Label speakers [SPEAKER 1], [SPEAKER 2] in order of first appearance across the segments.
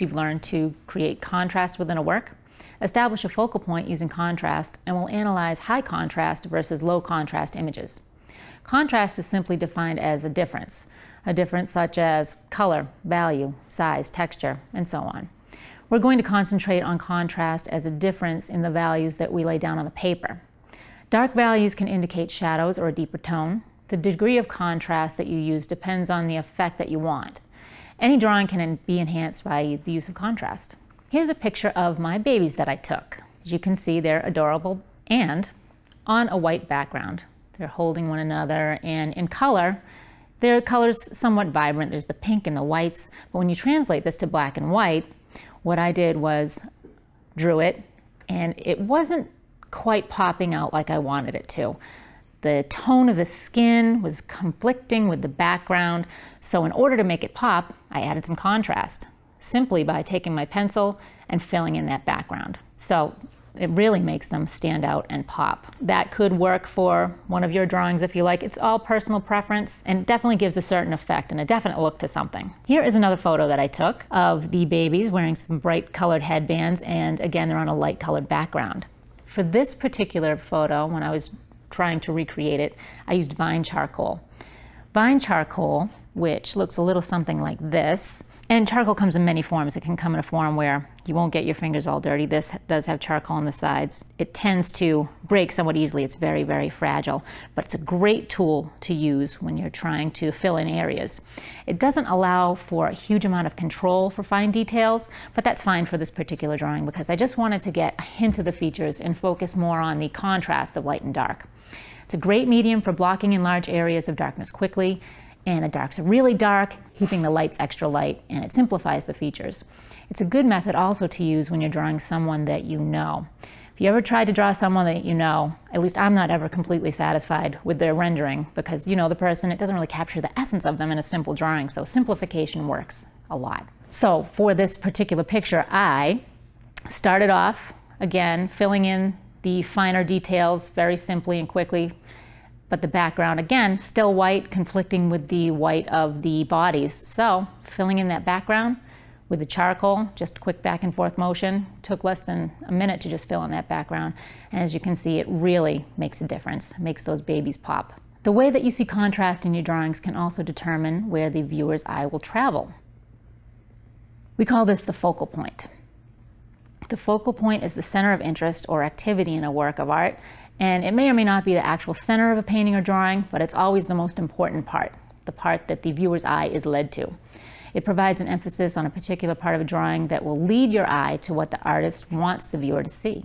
[SPEAKER 1] You've learned to create contrast within a work, establish a focal point using contrast, and we'll analyze high contrast versus low contrast images. Contrast is simply defined as a difference such as color, value, size, texture, and so on. We're going to concentrate on contrast as a difference in the values that we lay down on the paper. Dark values can indicate shadows or a deeper tone. The degree of contrast that you use depends on the effect that you want. Any drawing can be enhanced by the use of contrast. Here's a picture of my babies that I took. As you can see, they're adorable and on a white background. They're holding one another, and in color, their colors somewhat vibrant. There's the pink and the whites, but when you translate this to black and white, what I did was drew it, and it wasn't quite popping out like I wanted it to. The tone of the skin was conflicting with the background, so in order to make it pop, I added some contrast, simply by taking my pencil and filling in that background. So it really makes them stand out and pop. That could work for one of your drawings if you like. It's all personal preference and definitely gives a certain effect and a definite look to something. Here is another photo that I took of the babies wearing some bright colored headbands, and again, they're on a light colored background. For this particular photo, when I was trying to recreate it, I used Vine charcoal. Vine charcoal, which looks a little something like this, and charcoal comes in many forms. It can come in a form where you won't get your fingers all dirty. This does have charcoal on the sides. It tends to break somewhat easily. It's very, very fragile, but it's a great tool to use when you're trying to fill in areas. It doesn't allow for a huge amount of control for fine details, but that's fine for this particular drawing because I just wanted to get a hint of the features and focus more on the contrast of light and dark. It's a great medium for blocking in large areas of darkness quickly, and the darks are really dark, keeping the lights extra light, and it simplifies the features. It's a good method also to use when you're drawing someone that you know. If you ever tried to draw someone that you know, at least I'm not ever completely satisfied with their rendering because you know the person, it doesn't really capture the essence of them in a simple drawing, so simplification works a lot. So for this particular picture, I started off, again, filling in the finer details very simply and quickly, but the background, again, still white, conflicting with the white of the bodies. So filling in that background with the charcoal, just a quick back and forth motion, took less than a minute to just fill in that background. And as you can see, it really makes a difference, makes those babies pop. The way that you see contrast in your drawings can also determine where the viewer's eye will travel. We call this the focal point. The focal point is the center of interest or activity in a work of art, and it may or may not be the actual center of a painting or drawing, but it's always the most important part, the part that the viewer's eye is led to. It provides an emphasis on a particular part of a drawing that will lead your eye to what the artist wants the viewer to see.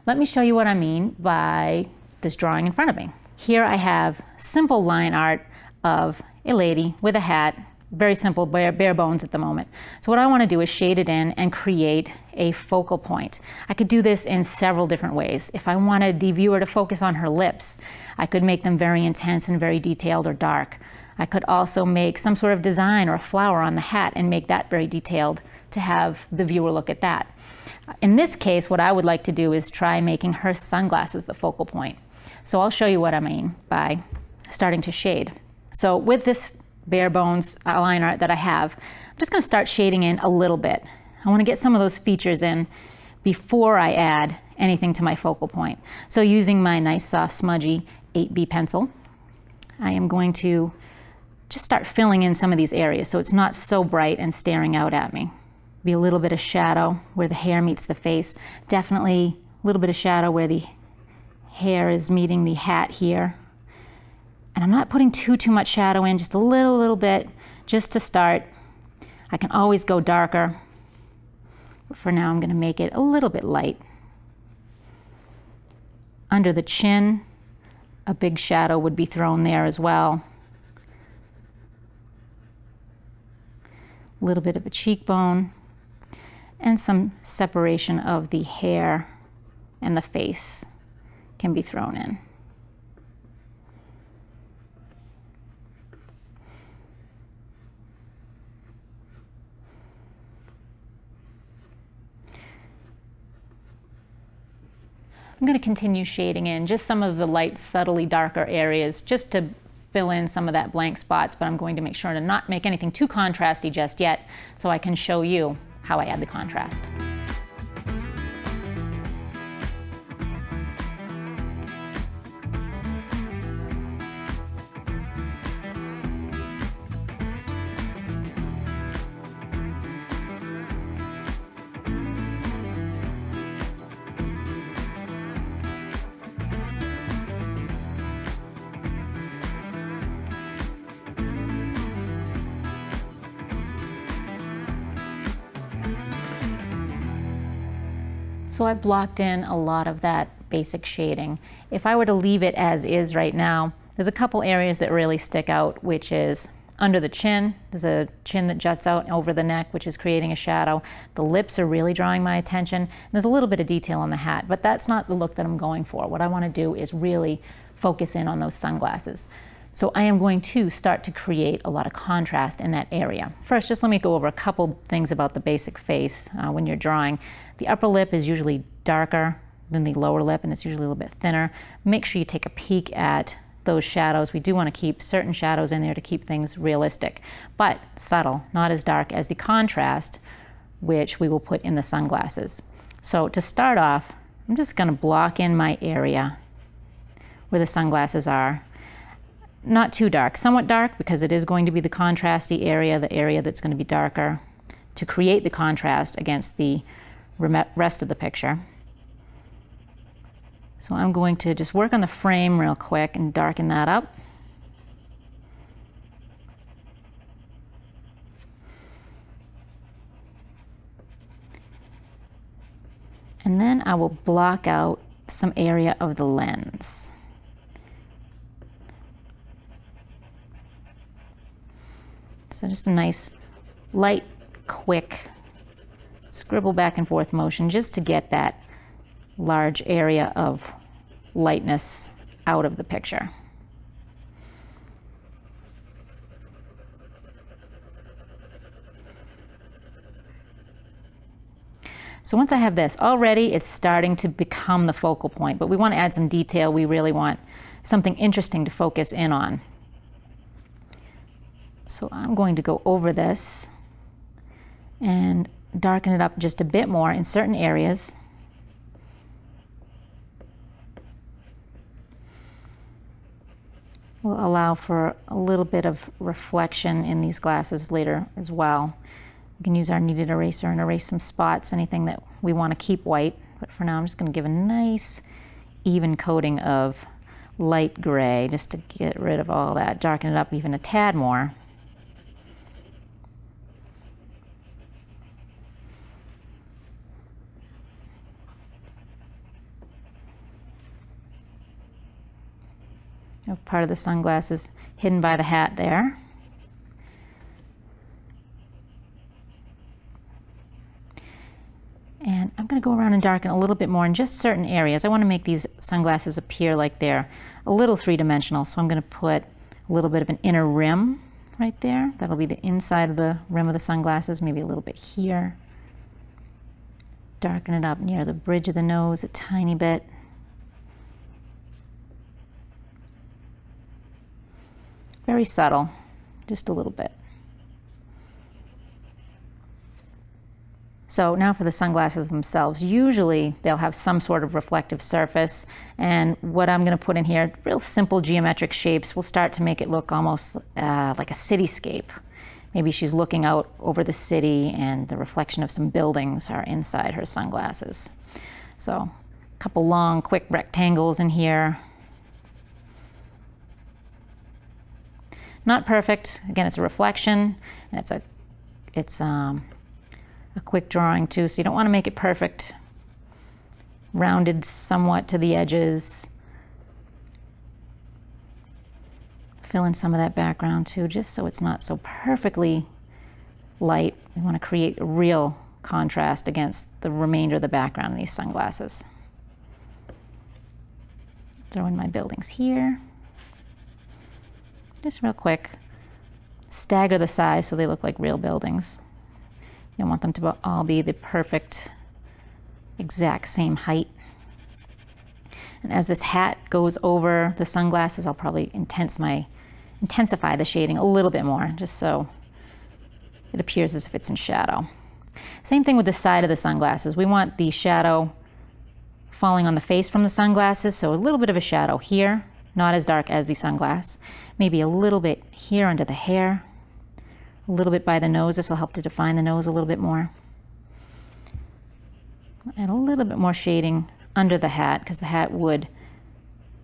[SPEAKER 1] Let me show you what I mean by this drawing in front of me. Here I have simple line art of a lady with a hat, very simple, bare bones at the moment. So what I want to do is shade it in and create a focal point. I could do this in several different ways. If I wanted the viewer to focus on her lips, I could make them very intense and very detailed or dark. I could also make some sort of design or a flower on the hat and make that very detailed to have the viewer look at that. In this case, what I would like to do is try making her sunglasses the focal point. So I'll show you what I mean by starting to shade. So with this bare bones line art that I have, I'm just going to start shading in a little bit. I want to get some of those features in before I add anything to my focal point. So using my nice soft smudgy 8B pencil, I am going to just start filling in some of these areas so it's not so bright and staring out at me. Be a little bit of shadow where the hair meets the face. Definitely a little bit of shadow where the hair is meeting the hat here. And I'm not putting too much shadow in, just a little bit, just to start. I can always go darker. But for now, I'm going to make it a little bit light. Under the chin, a big shadow would be thrown there as well. A little bit of a cheekbone, and some separation of the hair and the face can be thrown in. I'm going to continue shading in just some of the light, subtly darker areas just to fill in some of that blank spots, but I'm going to make sure to not make anything too contrasty just yet so I can show you how I add the contrast. So I blocked in a lot of that basic shading. If I were to leave it as is right now, there's a couple areas that really stick out, which is under the chin. There's a chin that juts out over the neck, which is creating a shadow. The lips are really drawing my attention. And there's a little bit of detail on the hat, but that's not the look that I'm going for. What I want to do is really focus in on those sunglasses. So I am going to start to create a lot of contrast in that area. First, just let me go over a couple things about the basic face when you're drawing. The upper lip is usually darker than the lower lip, and it's usually a little bit thinner. Make sure you take a peek at those shadows. We do want to keep certain shadows in there to keep things realistic, but subtle, not as dark as the contrast, which we will put in the sunglasses. So to start off, I'm just going to block in my area where the sunglasses are. Not too dark, somewhat dark, because it is going to be the contrasty area, the area that's going to be darker, to create the contrast against the rest of the picture. So I'm going to just work on the frame real quick and darken that up. And then I will block out some area of the lens. So just a nice, light, quick scribble back and forth motion just to get that large area of lightness out of the picture. So once I have this, already it's starting to become the focal point, but we want to add some detail. We really want something interesting to focus in on. So I'm going to go over this and darken it up just a bit more in certain areas. We'll allow for a little bit of reflection in these glasses later as well. We can use our kneaded eraser and erase some spots, anything that we want to keep white. But for now, I'm just going to give a nice even coating of light gray just to get rid of all that, darken it up even a tad more. Part of the sunglasses hidden by the hat there. And I'm going to go around and darken a little bit more in just certain areas. I want to make these sunglasses appear like they're a little three-dimensional, so I'm going to put a little bit of an inner rim right there. That'll be the inside of the rim of the sunglasses, maybe a little bit here. Darken it up near the bridge of the nose a tiny bit. Very subtle, just a little bit. So now for the sunglasses themselves. Usually they'll have some sort of reflective surface, and what I'm going to put in here, real simple geometric shapes, will start to make it look almost like a cityscape. Maybe she's looking out over the city and the reflection of some buildings are inside her sunglasses. So a couple long, quick rectangles in here. Not perfect. Again, it's a reflection, and it's a quick drawing too, so you don't want to make it perfect. Rounded somewhat to the edges. Fill in some of that background too, just so it's not so perfectly light. We want to create a real contrast against the remainder of the background in these sunglasses. Throw in my buildings here. Just real quick, stagger the size so they look like real buildings. You don't want them to all be the perfect, exact same height. And as this hat goes over the sunglasses, I'll probably intensify the shading a little bit more, just so it appears as if it's in shadow. Same thing with the side of the sunglasses. We want the shadow falling on the face from the sunglasses, so a little bit of a shadow here, not as dark as the sunglass. Maybe a little bit here under the hair, a little bit by the nose. This will help to define the nose a little bit more. And a little bit more shading under the hat, because the hat would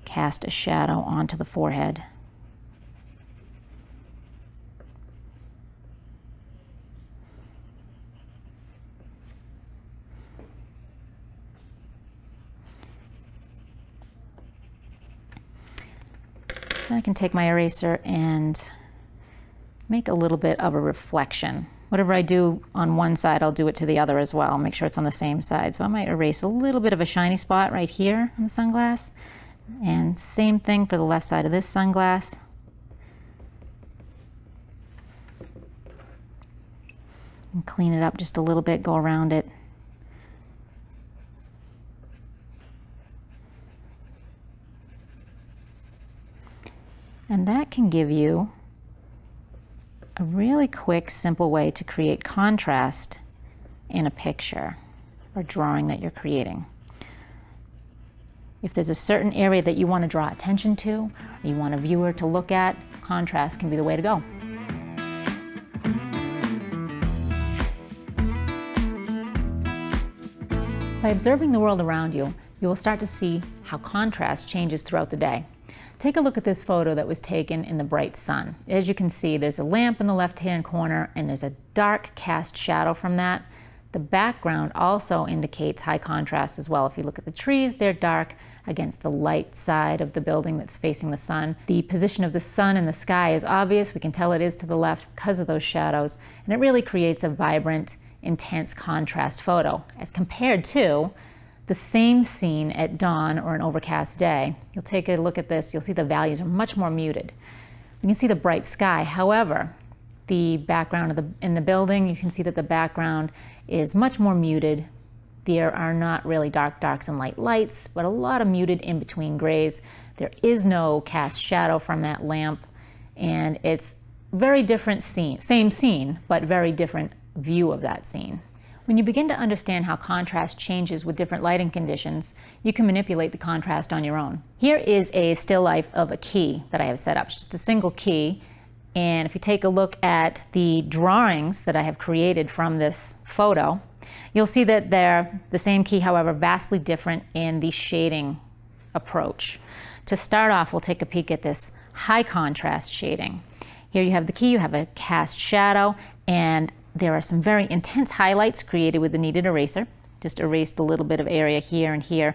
[SPEAKER 1] cast a shadow onto the forehead. I can take my eraser and make a little bit of a reflection. Whatever I do on one side, I'll do it to the other as well. Make sure it's on the same side. So I might erase a little bit of a shiny spot right here on the sunglass. And same thing for the left side of this sunglass. And clean it up just a little bit, go around it. And that can give you a really quick, simple way to create contrast in a picture or drawing that you're creating. If there's a certain area that you want to draw attention to, or you want a viewer to look at, contrast can be the way to go. By observing the world around you, you will start to see how contrast changes throughout the day. Take a look at this photo that was taken in the bright sun. As you can see, there's a lamp in the left-hand corner and there's a dark cast shadow from that. The background also indicates high contrast as well. If you look at the trees, they're dark against the light side of the building that's facing the sun. The position of the sun in the sky is obvious. We can tell it is to the left because of those shadows, and it really creates a vibrant, intense contrast photo as compared to the same scene at dawn or an overcast day. You'll take a look at this, you'll see the values are much more muted. You can see the bright sky. However, the background in the building, you can see that the background is much more muted. There are not really dark darks and light lights, but a lot of muted in-between grays. There is no cast shadow from that lamp, and it's very different scene, same scene, but very different view of that scene. When you begin to understand how contrast changes with different lighting conditions, you can manipulate the contrast on your own. Here is a still life of a key that I have set up. It's just a single key. And if you take a look at the drawings that I have created from this photo, you'll see that they're the same key, however, vastly different in the shading approach. To start off, we'll take a peek at this high contrast shading. Here you have the key, you have a cast shadow, and there are some very intense highlights created with the kneaded eraser. Just erased a little bit of area here and here.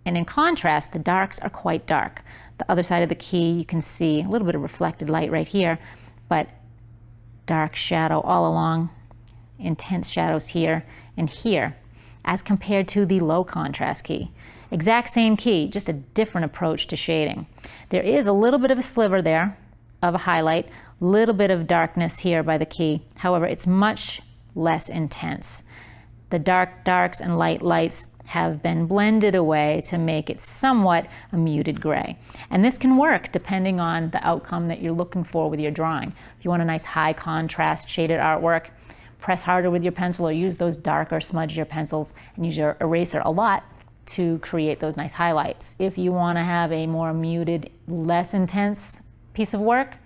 [SPEAKER 1] And in contrast, the darks are quite dark. The other side of the key, you can see a little bit of reflected light right here, but dark shadow all along, intense shadows here and here, as compared to the low contrast key. Exact same key, just a different approach to shading. There is a little bit of a sliver there of a highlight, little bit of darkness here by the key. However, it's much less intense. The dark darks and light lights have been blended away to make it somewhat a muted gray. And this can work depending on the outcome that you're looking for with your drawing. If you want a nice high contrast shaded artwork, press harder with your pencil or use those darker, smudgier pencils and use your eraser a lot to create those nice highlights. If you want to have a more muted, less intense piece of work,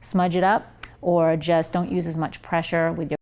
[SPEAKER 1] smudge it up, or just don't use as much pressure with your